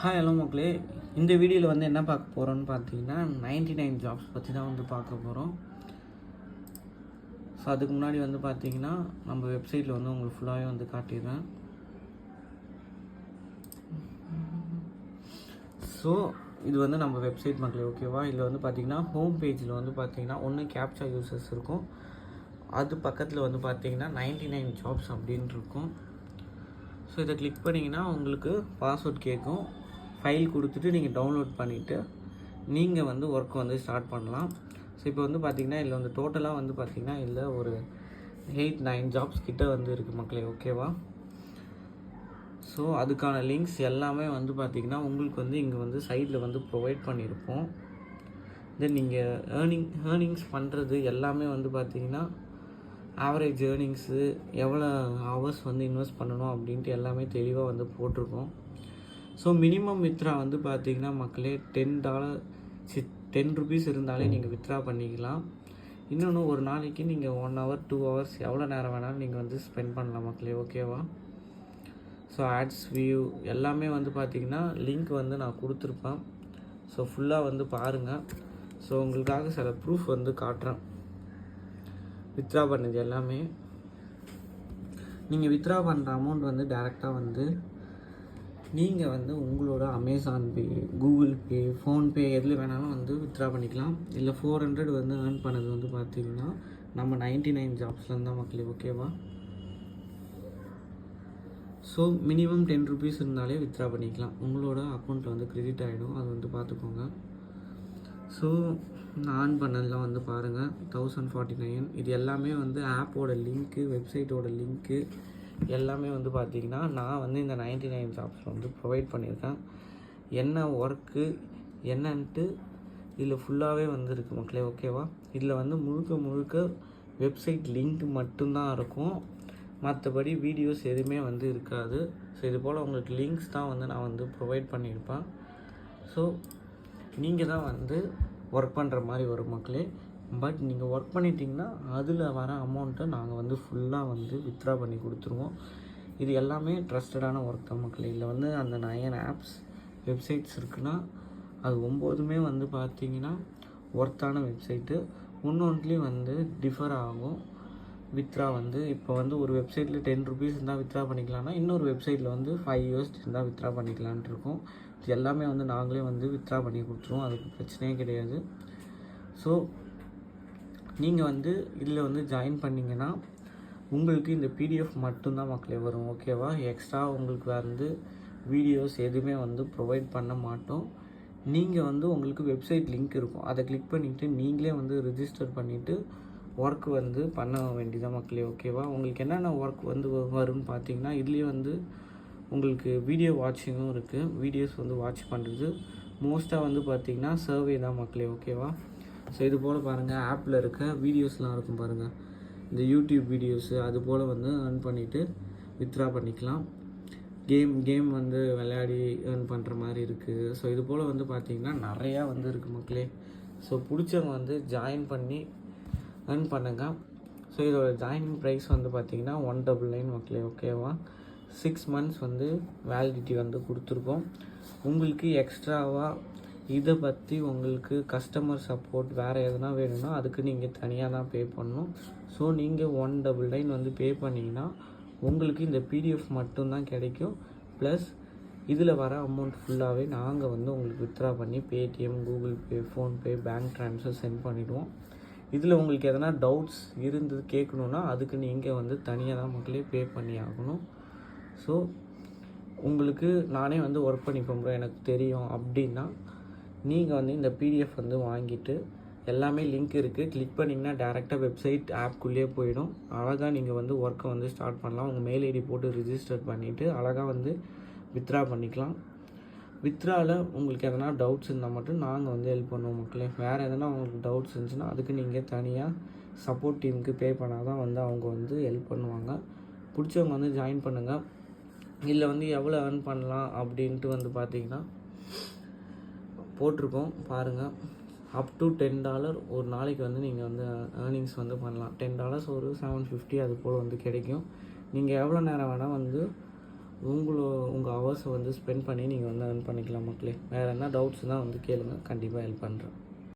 Hi hello மக்களே, இந்த வீடியோவில் வந்து என்ன பார்க்க போகிறோன்னு பார்த்தீங்கன்னா 99 ஜாப்ஸ் பற்றி தான் வந்து பார்க்க போகிறோம். ஸோ அதுக்கு முன்னாடி வந்து பார்த்தீங்கன்னா நம்ம வெப்சைட்டில் வந்து உங்களுக்கு ஃபுல்லாகவே வந்து காட்டிடுறேன். ஸோ இது வந்து நம்ம வெப்சைட் மக்களே, ஓகேவா? இதில் வந்து பார்த்தீங்கன்னா ஹோம் பேஜில் வந்து பார்த்தீங்கன்னா ஒன்று கேப்சா யூசர்ஸ் இருக்கும், அது பக்கத்தில் வந்து பார்த்தீங்கன்னா 99 ஜாப்ஸ் அப்படின்ட்டு இருக்கும். ஸோ இதை கிளிக் பண்ணிங்கன்னா உங்களுக்கு பாஸ்வேர்ட் கேட்கும். ஃபைல் கொடுத்துட்டு நீங்கள் டவுன்லோட் பண்ணிவிட்டு நீங்கள் வந்து ஒர்க் வந்து ஸ்டார்ட் பண்ணலாம். ஸோ இப்போ வந்து பார்த்திங்கன்னா இதில் வந்து டோட்டலாக வந்து பார்த்திங்கன்னா இதில் ஒரு 8-9 ஜாப்ஸ் கிட்ட வந்து இருக்குது மக்களே, ஓகேவா? ஸோ அதுக்கான லிங்க்ஸ் எல்லாமே வந்து பார்த்திங்கன்னா உங்களுக்கு வந்து இங்கே வந்து சைடில் வந்து ப்ரொவைட் பண்ணியிருப்போம். தென் நீங்கள் ஏர்னிங்ஸ் பண்ணுறது எல்லாமே வந்து பார்த்திங்கன்னா ஆவரேஜ் ஏர்னிங்ஸு எவ்வளோ ஹவர்ஸ் வந்து இன்வெஸ்ட் பண்ணணும் அப்படின்ட்டு எல்லாமே தெளிவாக வந்து போட்டிருக்கோம். ஸோ மினிமம் வித்ரா வந்து பார்த்திங்கன்னா மக்களே $10 இருந்தாலே நீங்கள் வித்ரா பண்ணிக்கலாம். இன்னொன்று, ஒரு நாளைக்கு நீங்கள் 1 hour 2 hours எவ்வளோ நேரம் வேணாலும் நீங்கள் வந்து ஸ்பெண்ட் பண்ணலாம் மக்களே, ஓகேவா? ஸோ ஆட்ஸ் வியூ எல்லாமே வந்து பார்த்திங்கன்னா லிங்க் வந்து நான் கொடுத்துருப்பேன். ஸோ ஃபுல்லாக வந்து பாருங்கள். ஸோ உங்களுக்காக சில ப்ரூஃப் வந்து காட்டுறேன். வித்ரா பண்ணது எல்லாமே நீங்கள் வித்ரா பண்ணுற அமௌண்ட் வந்து டேரெக்டாக வந்து நீங்கள் வந்து உங்களோட அமேசான் பே, கூகுள் பே, ஃபோன்பே எதில் வேணாலும் வந்து வித்ரா பண்ணிக்கலாம். இல்லை 400 வந்து ஏர்ன் பண்ணது வந்து பார்த்திங்கன்னா நம்ம 99 ஜாப்ஸ்லேருந்து தான் மக்களே, ஓகேவா? ஸோ மினிமம் $10 இருந்தாலே வித்ரா பண்ணிக்கலாம். உங்களோட அக்கௌண்ட்டில் வந்து கிரெடிட் ஆகிடும், அது வந்து பார்த்துக்கோங்க. ஸோ நான் ஆன் பண்ணதெல்லாம் வந்து பாருங்கள், 1049. இது எல்லாமே வந்து ஆப்போட லிங்க்கு, வெப்சைட்டோட லிங்க்கு எல்லாமே வந்து பார்த்திங்கன்னா நான் வந்து இந்த 99 ஜாப்ஸில் வந்து ப்ரொவைட் பண்ணியிருக்கேன். என்ன ஒர்க்கு என்னன்ட்டு இதில் ஃபுல்லாகவே வந்து இருக்குது மக்களே, ஓகேவா? இதில் வந்து முழுக்க வெப்சைட் லிங்க் மட்டும்தான் இருக்கும், மற்றபடி வீடியோஸ் எதுவுமே வந்து இருக்காது. ஸோ இது போல் உங்களுக்கு லிங்க்ஸ் தான் வந்து நான் வந்து ப்ரொவைட் பண்ணியிருப்பேன். ஸோ நீங்கள் தான் வந்து ஒர்க் பண்ணுற மாதிரி வரும் மக்களே. பட் நீங்கள் ஒர்க் பண்ணிட்டீங்கன்னா அதில் வர அமௌண்ட்டை நாங்கள் வந்து ஃபுல்லாக வந்து வித்ரா பண்ணி கொடுத்துருவோம். இது எல்லாமே ட்ரஸ்டடான ஒர்க் தான் மக்களே. இதில் வந்து அந்த 9 ஆப்ஸ் வெப்சைட்ஸ் இருக்குன்னா அது 9மே வந்து பார்த்திங்கன்னா ஒர்த்தான வெப்சைட்டு. ஒன்றுலேயும் வந்து டிஃபர் ஆகும் வித்ரா வந்து. இப்போ வந்து ஒரு வெப்சைட்டில் $10 இருந்தால் வித்ரா பண்ணிக்கலாம்னா இன்னொரு வெப்சைட்டில் வந்து $5 இருந்தால் வித்ரா பண்ணிக்கலான்ட்டு இருக்கும். இது எல்லாமே வந்து நாங்களே வந்து வித்ரா பண்ணி கொடுத்துருவோம், அதுக்கு பிரச்சனையே கிடையாது. ஸோ நீங்கள் வந்து இதில் வந்து ஜாயின் பண்ணிங்கன்னா உங்களுக்கு இந்த PDF மட்டும்தான் மக்களே வரும், ஓகேவா? எக்ஸ்ட்ரா உங்களுக்கு வந்து வீடியோஸ் எதுவுமே வந்து ப்ரொவைட் பண்ண மாட்டோம். நீங்கள் வந்து உங்களுக்கு வெப்சைட் லிங்க் இருக்கும், அதை கிளிக் பண்ணிவிட்டு நீங்களே வந்து ரிஜிஸ்டர் பண்ணிவிட்டு ஒர்க் வந்து பண்ண வேண்டியதான் மக்களே, ஓகேவா? உங்களுக்கு என்னென்ன ஒர்க் வந்து வரும்னு பார்த்தீங்கன்னா இதுலேயே வந்து உங்களுக்கு வீடியோ வாட்சிங்கும் இருக்குது. வீடியோஸ் வந்து வாட்ச் பண்ணுறது மோஸ்ட்டாக வந்து பார்த்திங்கன்னா சர்வே தான் மக்களே, ஓகேவா? ஸோ இது போல் பாருங்கள், ஆப்பில் இருக்க வீடியோஸ்லாம் இருக்கும் பாருங்கள், இந்த யூடியூப் வீடியோஸு அது போல் வந்து ஏர்ன் பண்ணிவிட்டு வித்ரா பண்ணிக்கலாம். கேம் வந்து விளையாடி ஏர்ன் பண்ணுற மாதிரி இருக்குது. ஸோ இது போல் வந்து பார்த்திங்கன்னா நிறையா வந்து இருக்குது மக்களே. ஸோ பிடிச்சவங்க வந்து ஜாயின் பண்ணி ஏர்ன் பண்ணுங்க. ஸோ இதோட ஜாயினிங் ப்ரைஸ் வந்து பார்த்திங்கன்னா 199 மக்களே, ஓகேவா? 6 months வந்து வேலிடிட்டி வந்து கொடுத்துருக்கோம். உங்களுக்கு எக்ஸ்ட்ராவாக இதை பற்றி உங்களுக்கு கஸ்டமர் சப்போர்ட் வேறு எதுனா வேணும்னா அதுக்கு நீங்கள் தனியாக தான் பே பண்ணணும். ஸோ நீங்கள் 199 வந்து பே பண்ணிங்கன்னா உங்களுக்கு இந்த PDF மட்டும்தான் கிடைக்கும். ப்ளஸ் இதில் வர அமௌண்ட் ஃபுல்லாகவே நாங்கள் வந்து உங்களுக்கு வித்ரா பண்ணி Paytm, Google Pay, PhonePe, bank transfer send பண்ணிவிடுவோம். இதில் உங்களுக்கு எதனா டவுட்ஸ் இருந்தது கேட்கணுன்னா அதுக்கு நீங்கள் வந்து தனியாக தான் மக்களே பே பண்ணி ஆகணும். ஸோ உங்களுக்கு நானே வந்து ஒர்க் பண்ணி போகிறேன் எனக்கு தெரியும் அப்படின்னா நீங்கள் வந்து இந்த PDF வந்து வாங்கிட்டு எல்லாமே லிங்க் இருக்குது, கிளிக் பண்ணிங்கன்னா டேரெக்டாக வெப்சைட் ஆப்குள்ளேயே போயிடும். அழகாக நீங்கள் வந்து ஒர்க்கை வந்து ஸ்டார்ட் பண்ணலாம். உங்கள் மெயில் ஐடி போட்டு ரிஜிஸ்டர் பண்ணிவிட்டு அழகாக வந்து வித்ரா பண்ணிக்கலாம். வித்ராவில் உங்களுக்கு எதனா டவுட்ஸ் இருந்தால் மட்டும் நாங்கள் வந்து ஹெல்ப் பண்ணுவோம் மக்களே. வேறு எதனா உங்களுக்கு டவுட்ஸ் இருந்துச்சுன்னா அதுக்கு நீங்கள் தனியாக சப்போர்ட் டீமுக்கு பே பண்ணால் தான் வந்து அவங்க வந்து ஹெல்ப் பண்ணுவாங்க. பிடிச்சவங்க வந்து ஜாயின் பண்ணுங்கள். இதில் வந்து எவ்வளோ ஏர்ன் பண்ணலாம் அப்படின்ட்டு வந்து பார்த்திங்கன்னா போட்டிருக்கோம் பாருங்கள். அப் டு $10 ஒரு நாளைக்கு வந்து நீங்கள் வந்து ஏர்னிங்ஸ் வந்து பண்ணலாம். $10 ஒரு $750 அது போல் வந்து கிடைக்கும். நீங்கள் எவ்வளோ நேரம் வேணால் வந்து உங்கள் ஹவர்ஸை வந்து ஸ்பெண்ட் பண்ணி நீங்கள் வந்து earn பண்ணிக்கலாம் மக்களே. வேறு என்ன டவுட்ஸ்னால் வந்து கேளுங்க, கண்டிப்பாக ஹெல்ப் பண்ணுறேன்.